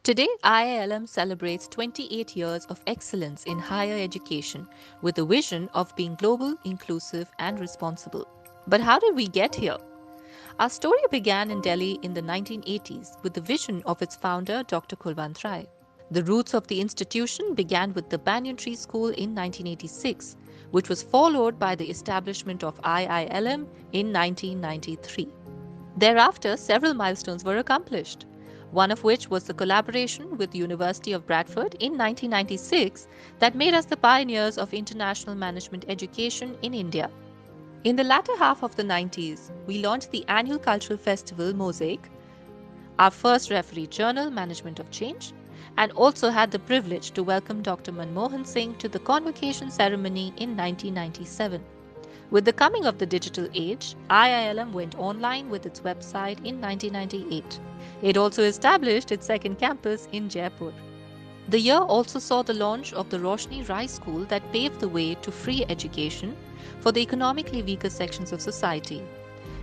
Today, IILM celebrates 28 years of excellence in higher education with a vision of being global, inclusive, and responsible. But how did we get here? Our story began in Delhi in the 1980s with the vision of its founder, Dr. Kulwant Rai. The roots of the institution began with the Banyan Tree School in 1986, which was followed by the establishment of IILM in 1993. Thereafter, several milestones were accomplished, one of which was the collaboration with the University of Bradford in 1996 that made us the pioneers of international management education in India. In the latter half of the 90s, we launched the annual cultural festival Mosaic, our first referee journal, Management of Change, and also had the privilege to welcome Dr. Manmohan Singh to the convocation ceremony in 1997. With the coming of the digital age, IILM went online with its website in 1998. It also established its second campus in Jaipur. The year also saw the launch of the Roshni Rai School that paved the way to free education for the economically weaker sections of society.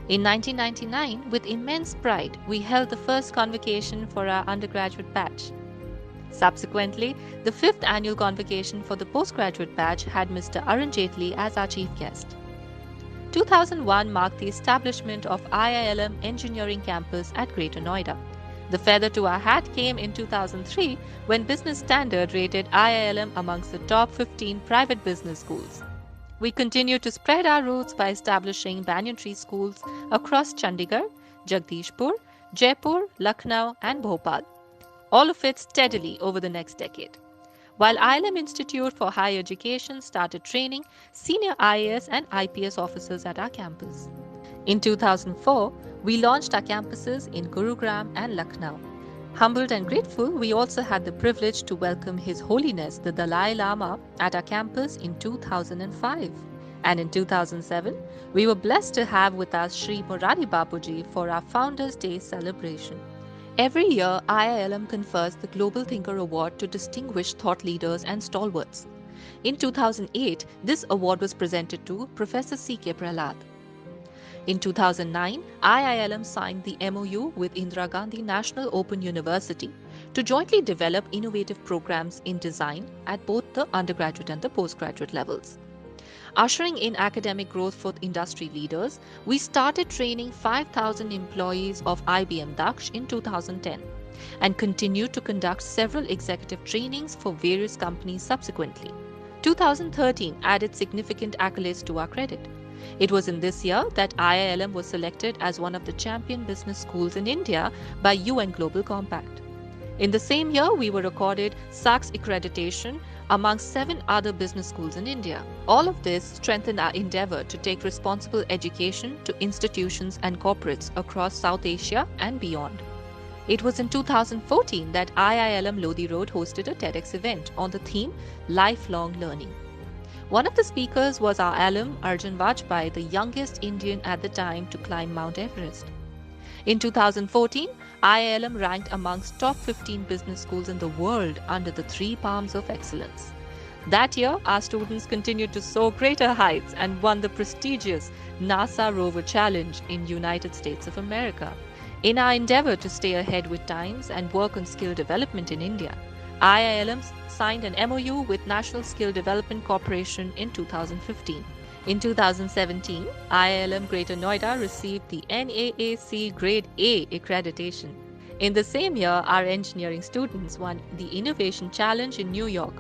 In 1999, with immense pride, we held the first convocation for our undergraduate batch. Subsequently, the fifth annual convocation for the postgraduate batch had Mr. Arun Jaitley as our chief guest. 2001 marked the establishment of IILM Engineering Campus at Greater Noida. The feather to our hat came in 2003 when Business Standard rated IILM amongst the top 15 private business schools. We continue to spread our roots by establishing banyan tree schools across Chandigarh, Jagdishpur, Jaipur, Lucknow, and Bhopal, all of it steadily over the next decade. While IILM Institute for Higher Education started training senior IAS and IPS officers at our campus. In 2004, we launched our campuses in Gurugram and Lucknow. Humbled and grateful, we also had the privilege to welcome His Holiness the Dalai Lama at our campus in 2005. And in 2007, we were blessed to have with us Sri Murari Bapuji for our Founders' Day celebration. Every year, IILM confers the Global Thinker Award to distinguished thought leaders and stalwarts. In 2008, this award was presented to Professor C.K. Prahlad. In 2009, IILM signed the MOU with Indira Gandhi National Open University to jointly develop innovative programs in design at both the undergraduate and the postgraduate levels. Ushering in academic growth for industry leaders, we started training 5,000 employees of IBM Daksh in 2010 and continued to conduct several executive trainings for various companies subsequently. 2013 added significant accolades to our credit. It was in this year that IILM was selected as one of the champion business schools in India by UN Global Compact. In the same year, we were accorded SAKS accreditation among 7 other business schools in India. All of this strengthened our endeavor to take responsible education to institutions and corporates across South Asia and beyond. It was in 2014 that IILM Lodi Road hosted a TEDx event on the theme Lifelong Learning. One of the speakers was our alum Arjun Vajpayee, the youngest Indian at the time to climb Mount Everest. In 2014, IILM ranked amongst top 15 business schools in the world under the 3 Palms of Excellence. That year, our students continued to soar greater heights and won the prestigious NASA Rover Challenge in United States of America. In our endeavor to stay ahead with times and work on skill development in India, IILM signed an MOU with National Skill Development Corporation in 2015. In 2017, IILM Greater Noida received the NAAC Grade A accreditation. In the same year, our engineering students won the Innovation Challenge in New York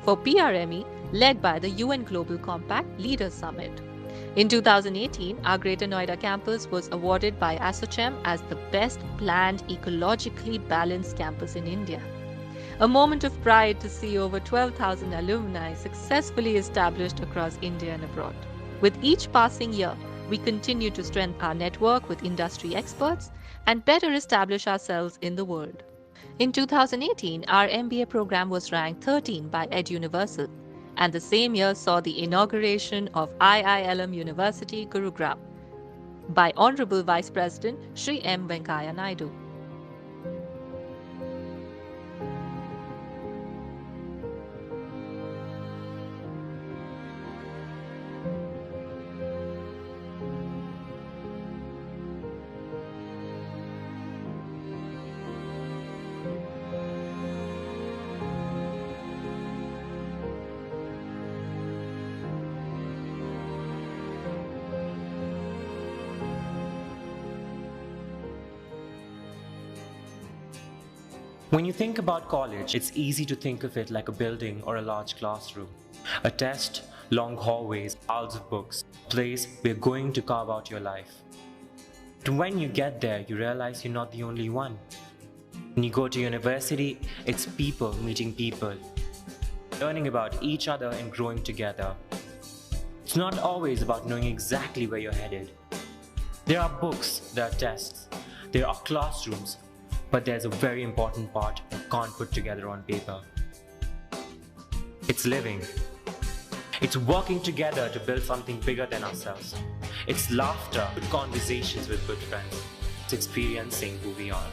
for PRME, led by the UN Global Compact Leaders Summit. In 2018, our Greater Noida campus was awarded by ASSOCHAM as the best planned ecologically balanced campus in India. A moment of pride to see over 12,000 alumni successfully established across India and abroad. With each passing year, we continue to strengthen our network with industry experts and better establish ourselves in the world. In 2018, our MBA program was ranked 13 by EdUniversal, and the same year saw the inauguration of IILM University, Gurugram, by Honorable Vice President Sri M. Venkaiah Naidu. When you think about college, it's easy to think of it like a building or a large classroom. A test, long hallways, piles of books, a place where you're going to carve out your life. But when you get there, you realize you're not the only one. When you go to university, it's people meeting people, learning about each other and growing together. It's not always about knowing exactly where you're headed. There are books, there are tests, there are classrooms, but there's a very important part you can't put together on paper. It's living. It's working together to build something bigger than ourselves. It's laughter, good conversations with good friends. It's experiencing who we are.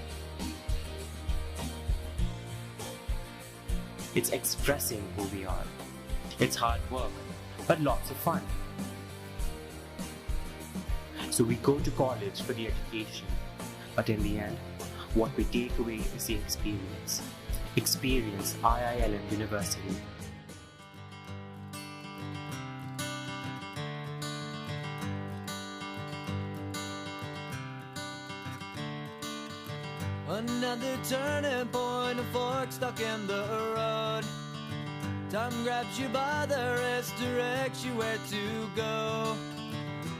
It's expressing who we are. It's hard work, but lots of fun. So we go to college for the education, but in the end, what we take away is the experience. Experience IILM University. Another turning point, a fork stuck in the road. Time grabs you by the wrist, directs you where to go.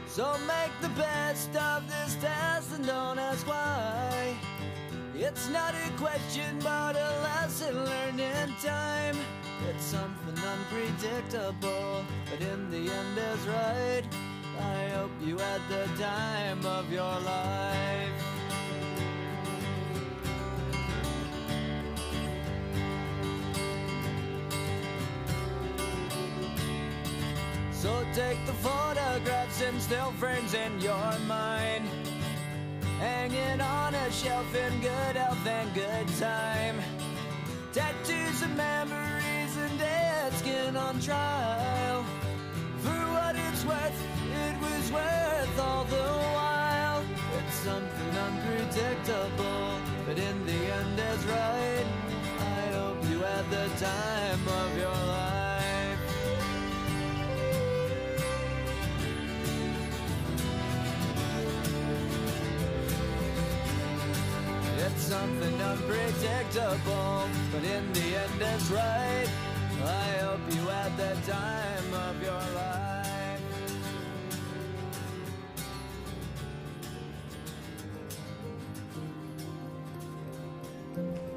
So make the best of this test and don't ask why. It's not a question but a lesson learned in time. It's something unpredictable, but in the end is right. I hope you had the time of your life. So take the photographs and still frames in your mind, hanging on a shelf in good health and good time. Tattoos and memories and dead skin on trial. For what it's worth, it was worth all the while. It's something unpredictable, but in the end is right. I hope you had the time of your life. It's something unpredictable, but in the end it's right. I hope you had the time of your life.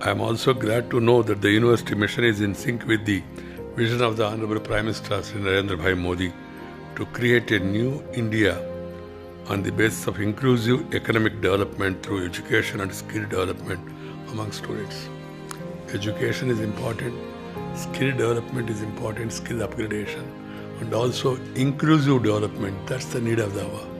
I am also glad to know that the university mission is in sync with the vision of the Honorable Prime Minister Shri Narendra Bhai Modi to create a new India on the basis of inclusive economic development through education and skill development among students. Education is important, skill development is important, skill upgradation, and also inclusive development. That's the need of the hour.